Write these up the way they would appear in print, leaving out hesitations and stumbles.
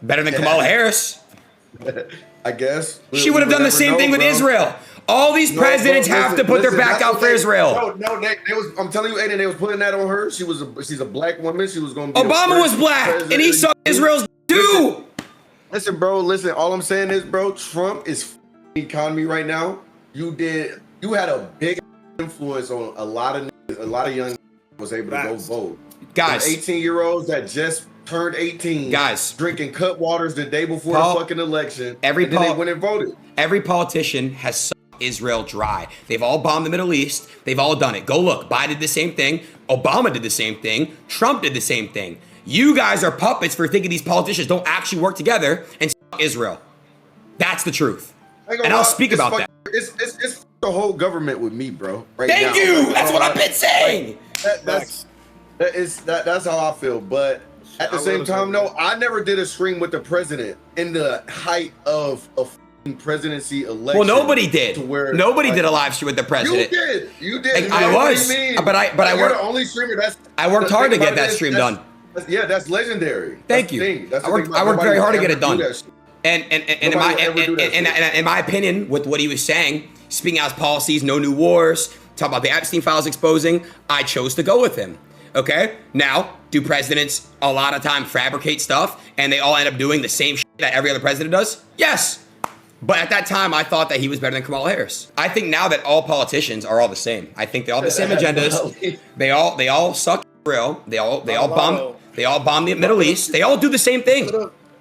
Better than Kamala Harris. I guess. She would have done the same thing with Israel. All these presidents have to put their back out for Israel. No, I'm telling you, Aiden, they was putting that on her. She's a black woman. She was going to be Obama was black, and he saw Israel's too. Listen, bro. Listen, all I'm saying is, bro, Trump is the economy right now. You had a big influence on a lot of young was able to go vote. Guys, 18-year-olds that just turned 18, guys, drinking cut waters the day before the fucking election. Then they went and voted. Every politician has sucked Israel dry. They've all bombed the Middle East. They've all done it. Go look. Biden did the same thing. Obama did the same thing. Trump did the same thing. You guys are puppets for thinking these politicians don't actually work together and suck Israel. That's the truth. And I'll speak about that. It's the whole government with me, bro. Right Thank now. you. That's what I've been saying. That's how I feel. But at the same time, no, I never did a stream with the president in the height of a presidency election. Well, nobody did. Nobody did a live stream with the president. You did. I was. But I worked. The only streamer I worked hard to get that stream done. Yeah, that's legendary. Thank you. I worked very hard to get it done. And in my opinion, with what he was saying, speaking out his policies, no new wars, talk about the Epstein files exposing, I chose to go with him. Okay? Now, do presidents a lot of time fabricate stuff and they all end up doing the same shit that every other president does? Yes. But at that time, I thought that he was better than Kamala Harris. I think now that all politicians are all the same. I think they all have the same agendas. They all suck Israel. They all bomb the Middle East. They all do the same thing.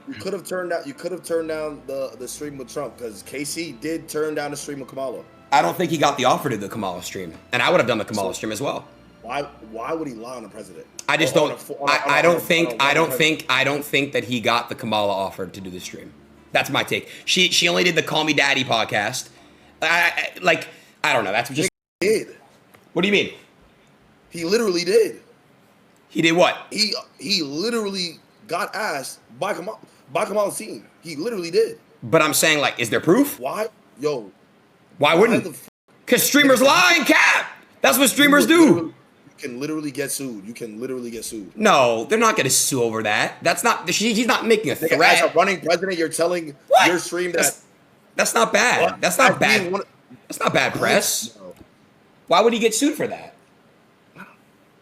You could have turned down the stream with Trump because KC did turn down the stream with Kamala. I don't think he got the offer to the Kamala stream, and I would have done the Kamala stream as well. Why would he lie on the president? I just don't. I don't think that he got the Kamala offer to do the stream. That's my take. She only did the Call Me Daddy podcast. I don't know. That's just. He did. What do you mean? He literally did. He did what? He literally got asked by Kamala's team. He literally did. But I'm saying, like, is there proof? Why? Yo. Why wouldn't? Because streamers lie and cap. That's what streamers do. You can literally get sued. No, they're not going to sue over that. That's not. He's not making a threat. As a running president, you're telling your stream that. That's not bad. What? That's not bad. That's not bad press. No. Why would he get sued for that?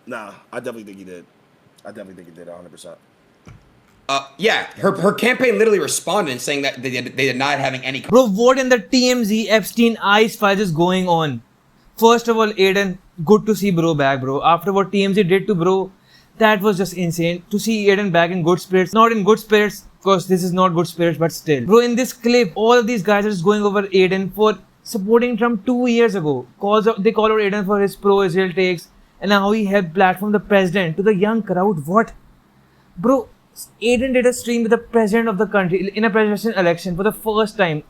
Nah, I definitely think he did. 100%. Yeah, her campaign literally responded and saying that they did not having any. Bro, what in the TMZ Epstein ICE files is going on? First of all, Aiden, good to see bro back, bro. After what TMZ did to bro, that was just insane. To see Aiden back in good spirits. Not in good spirits, because this is not good spirits, but still. Bro, in this clip, all of these guys are just going over Aiden for supporting Trump 2 years ago. They call out Aiden for his pro-Israel takes and how he helped platform the president to the young crowd. What? Bro, Aiden did a stream with the president of the country in a presidential election for the first time.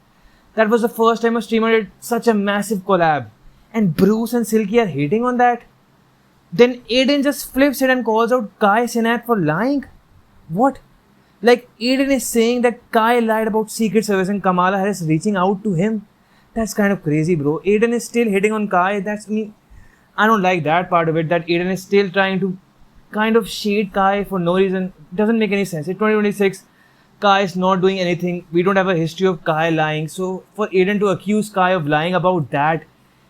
That was the first time a streamer did such a massive collab. And Bruce and Silky are hating on that. Then Aiden just flips it and calls out Kai Cenat for lying. What? Like Aiden is saying that Kai lied about Secret Service and Kamala Harris reaching out to him. That's kind of crazy, bro. Aiden is still hitting on Kai. I don't like that part of it. That Aiden is still trying to kind of shade Kai for no reason. Doesn't make any sense. In 2026, Kai is not doing anything. We don't have a history of Kai lying. So for Aiden to accuse Kai of lying about that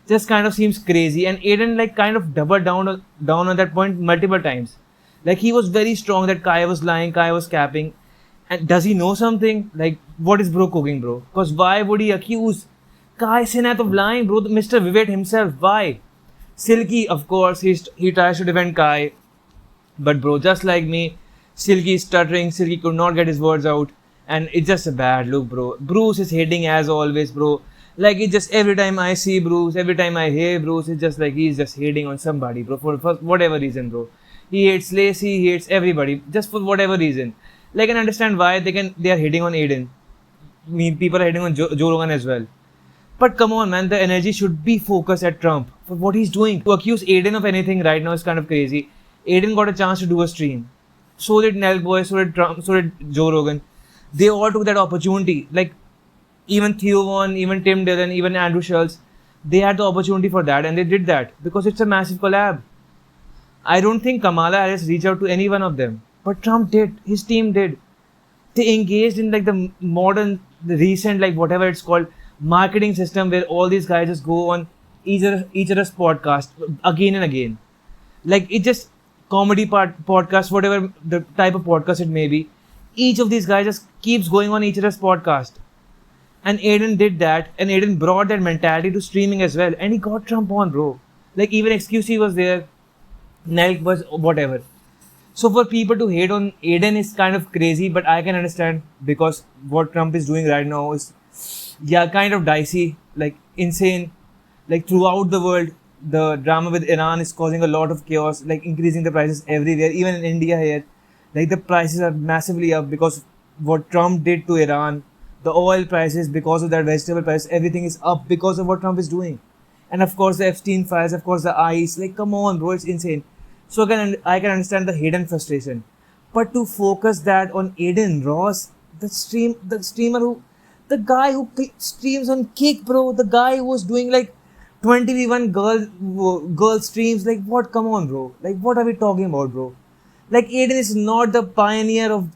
just kind of seems crazy. And Aiden like kind of doubled down on that point multiple times. Like he was very strong that Kai was lying, Kai was capping. And does he know something? Like what is bro cooking, bro? Because why would he accuse Kai Cenat of lying, bro? Mr. Vivet himself, why? Silky, of course, he tries to defend Kai. But bro, just like me, Silky is stuttering, Silky could not get his words out. And it's just a bad look, bro. Bruce is hating as always, bro. Like it just every time I see Bruce, every time I hear Bruce, it's just like he's just hating on somebody, bro. For whatever reason, bro. He hates Lacey, he hates everybody, just for whatever reason. Like I can understand why they are hating on Aiden. I mean, people are hating on Joe Rogan as well. But come on, man, the energy should be focused at Trump for what he's doing. To accuse Aiden of anything right now is kind of crazy. Aiden got a chance to do a stream. So did Nell Boy, so did Trump, so did Joe Rogan. They all took that opportunity. Like, even Theo Von, even Tim Dillon, even Andrew Schultz, they had the opportunity for that and they did that because it's a massive collab. I don't think Kamala Harris reached out to any one of them. But Trump did. His team did. they engaged in like the modern, the recent, like whatever it's called, marketing system where all these guys just go on each other's podcast again and again. Like it just comedy podcast, whatever the type of podcast it may be. Each of these guys just keeps going on each other's podcast. And Aiden did that, and Aiden brought that mentality to streaming as well. And he got Trump on, bro. Like even XQC was there, Nelk was whatever. So for people to hate on Aiden is kind of crazy, but I can understand because what Trump is doing right now is, yeah, kind of dicey, like insane. Like throughout the world, the drama with Iran is causing a lot of chaos, like increasing the prices everywhere, even in India here. Like the prices are massively up because what Trump did to Iran, the oil prices, because of that vegetable price, everything is up because of what Trump is doing. And of course the Epstein files, of course the ICE, like come on bro, it's insane. So I can understand the hate and frustration. But to focus that on Aiden Ross, the guy who streams on Kick, bro, the guy who was doing like 20v1 girl streams, like what, come on bro, like what are we talking about, bro? Like Aiden is not the pioneer of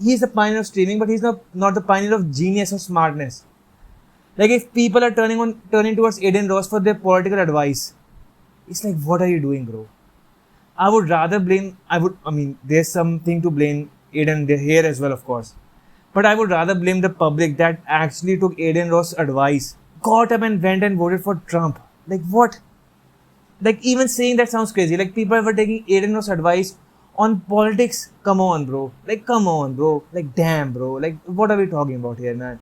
he's the pioneer of streaming, but he's not the pioneer of genius or smartness. Like if people are turning towards Aiden Ross for their political advice, it's like, what are you doing, bro? I would rather blame, there's something to blame Aiden here as well, of course. But I would rather blame the public that actually took Aiden Ross' advice, got up and went and voted for Trump. Like what? Like even saying that sounds crazy. Like people were taking Aiden Ross' advice on politics. Come on, bro. Like come on, bro. Like damn, bro. Like what are we talking about here, man?